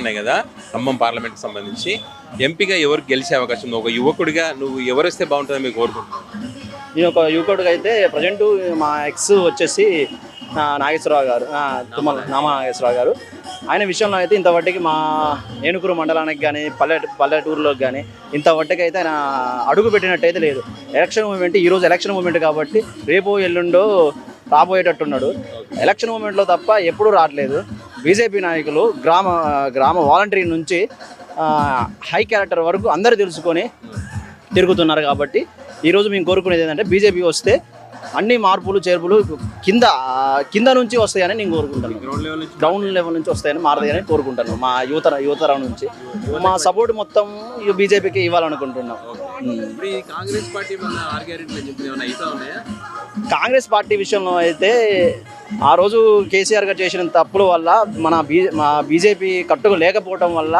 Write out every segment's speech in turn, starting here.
ఉన్నాయి కదా ఖమ్మం పార్లమెంట్కి సంబంధించి ఎంపీగా ఎవరు గెలిచే అవకాశం ఉంది? ఒక యువకుడిగా నువ్వు ఎవరు వస్తే బాగుంటుందని మీకు కోరుకుంటున్నావు? నేను ఒక యువకుడిగా అయితే ప్రజెంట్ మా ఎక్స్ వచ్చేసి నాగేశ్వరరావు గారు, తుమ్మల నాగేశ్వరరావు గారు. ఆయన విషయంలో అయితే ఇంతవరకు మా ఏనుగురు మండలానికి కానీ పల్లెటూరులోకి కానీ ఇంతవరకు అయితే ఆయన అడుగు పెట్టినట్టయితే లేదు. ఎలక్షన్ మూమెంట్ ఈరోజు ఎలక్షన్ మూమెంట్ కాబట్టి రేపు ఎల్లుండో రాబోయేటట్టున్నాడు. ఎలక్షన్ మూమెంట్లో తప్ప ఎప్పుడూ రావట్లేదు. బీజేపీ నాయకులు గ్రామ వాలంటరీ నుంచి హై క్యారెక్టర్ వరకు అందరూ తెలుసుకొని తిరుగుతున్నారు. కాబట్టి ఈరోజు మేము కోరుకునేది ఏంటంటే బీజేపీ వస్తే అన్ని మార్పులు చేర్పులు కింద నుంచి వస్తాయని నేను కోరుకుంటాను. గ్రౌండ్ లెవెల్ నుంచి వస్తాయని మారదాయని కోరుకుంటాను. మా యువతరం నుంచి మా సపోర్ట్ మొత్తం బీజేపీకి ఇవ్వాలనుకుంటున్నాం. కాంగ్రెస్ పార్టీ విషయంలో అయితే ఆ రోజు కేసీఆర్ గారు చేసిన తప్పుల వల్ల మా బీజేపీ కట్టుకు లేకపోవడం వల్ల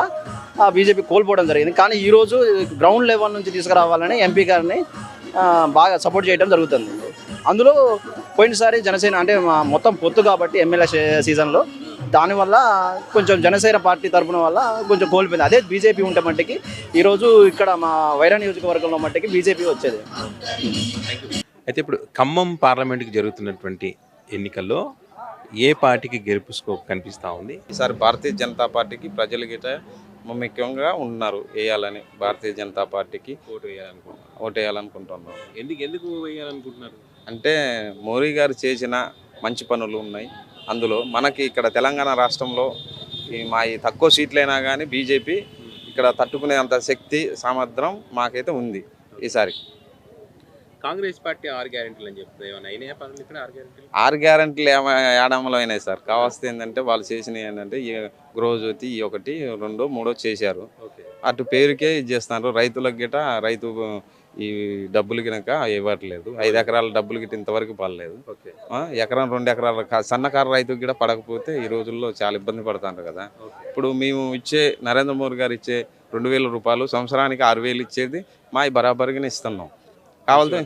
ఆ బీజేపీ కోల్పోవడం జరిగింది. కానీ ఈరోజు గ్రౌండ్ లెవెల్ నుంచి తీసుకురావాలని ఎంపీ గారిని బాగా సపోర్ట్ చేయడం జరుగుతుంది. అందులో పోయినసారి జనసేన అంటే మొత్తం పొత్తు కాబట్టి ఎమ్మెల్యే సీజన్లో దానివల్ల కొంచెం జనసేన పార్టీ తరఫున వల్ల కొంచెం కోల్పోయింది. అదే బీజేపీ ఉంటే మట్టికి ఈరోజు ఇక్కడ మా వైరా నియోజకవర్గంలో మట్టికి బీజేపీ వచ్చేది. అయితే ఇప్పుడు ఖమ్మం పార్లమెంట్కి జరుగుతున్నటువంటి ఎన్నికల్లో ఏ పార్టీకి గెలుపు స్కోప్ కనిపిస్తూ ఉంది? ఈసారి భారతీయ జనతా పార్టీకి ప్రజలు గిట ముఖ్యంగా ఉన్నారు వేయాలని. భారతీయ జనతా పార్టీకి ఓటు వేయాలనుకుంటున్నారు. ఎందుకు వేయాలనుకుంటున్నారు అంటే మోడీ గారు చేసిన మంచి పనులు ఉన్నాయి. అందులో మనకి ఇక్కడ తెలంగాణ రాష్ట్రంలో ఈ తక్కువ సీట్లైనా కానీ బీజేపీ ఇక్కడ తట్టుకునేంత శక్తి సామర్థ్యం మాకైతే ఉంది. ఈసారి కాంగ్రెస్ పార్టీ 6 గ్యారెంటీలు అని చెప్తుంది. ఏమైనా అయినాయా పనులు ఇక్కడ? 6 గ్యారెంటీలు ఏడంలో అయినాయి సార్. కావాల్సి ఏంటంటే వాళ్ళు చేసినవి ఏంటంటే గృహజ్యోతి 1, 2, 3 చేశారు. అటు పేరుకే ఇది చేస్తున్నారు. రైతులకు గిట రైతు ఈ డబ్బులు గినక ఇవ్వట్లేదు. 5 ఎకరాల డబ్బులు గిట్ట ఇంతవరకు పడలేదు. ఎకరం 2 ఎకరాల సన్నకారు రైతుకు కూడా పడకపోతే ఈ రోజుల్లో చాలా ఇబ్బంది పడుతున్నారు కదా. ఇప్పుడు మేము ఇచ్చే నరేంద్ర మోడీ గారు ఇచ్చే 2,000 రూపాయలు సంవత్సరానికి 6,000 ఇచ్చేది మా బరాబరిగానే ఇస్తున్నాం. కావాలంటే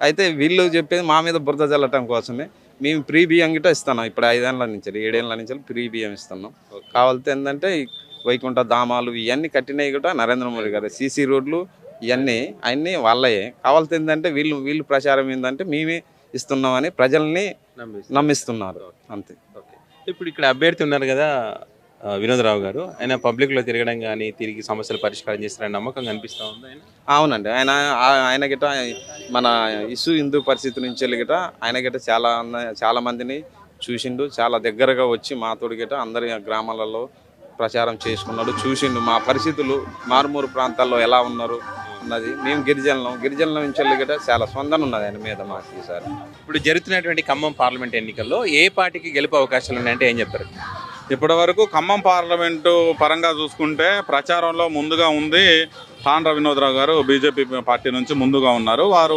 అయితే వీళ్ళు చెప్పేది మా మీద బురద చల్లటం కోసమే మేము ప్రీ బియ్యం గిట్ట ఇస్తున్నాం. ఇప్పుడు 5 ఏళ్ళ నుంచి 7 ఏళ్ళ నుంచి ప్రీ బియ్యం ఇస్తున్నాం. కావాలంటే ఏంటంటే వైకుంఠ ధామాలు ఇవన్నీ కట్టినవి కూడా నరేంద్ర మోడీ గారు. సీసీ రోడ్లు ఇవన్నీ అన్నీ వాళ్ళయే. కావాల్సి ఏంటంటే వీళ్ళు ప్రచారం ఏంటంటే మేమే ఇస్తున్నామని ప్రజల్ని నమ్మిస్తున్నారు అంతే. ఇప్పుడు ఇక్కడ అభ్యర్థి ఉన్నారు కదా వినోదరావు గారు, ఆయన పబ్లిక్లో తిరగడం కానీ తిరిగి సమస్యలు పరిష్కారం చేస్తారని నమ్మకం కనిపిస్తూ ఉంది. అవునండి. ఆయన గిట మన ఇష్యూ హిందూ పరిస్థితి నుంచి వెళ్ళి గిట ఆయన గిట చాలా మందిని చూసిండు. చాలా దగ్గరగా వచ్చి మాతోడు గిట అందరి గ్రామాలలో ప్రచారం చేసుకున్నాడు. చూసిండు మా పరిస్థితులు మారుమూరు ప్రాంతాల్లో ఎలా ఉన్నారు అన్నది. మేము గిరిజనుల నుంచి వెళ్ళి గిట చాలా స్పందన ఉన్నది ఆయన మీద మాకు ఈసారి. ఇప్పుడు జరుగుతున్నటువంటి ఖమ్మం పార్లమెంట్ ఎన్నికల్లో ఏ పార్టీకి గెలుపు అవకాశాలు ఉన్నాయంటే ఏం చెప్తారు? ఇప్పటి వరకు ఖమ్మం పార్లమెంటు పరంగా చూసుకుంటే ప్రచారంలో ముందుగా ఉంది తాండ్ర వినోదరావు గారు. బీజేపీ పార్టీ నుంచి ముందుగా ఉన్నారు. వారు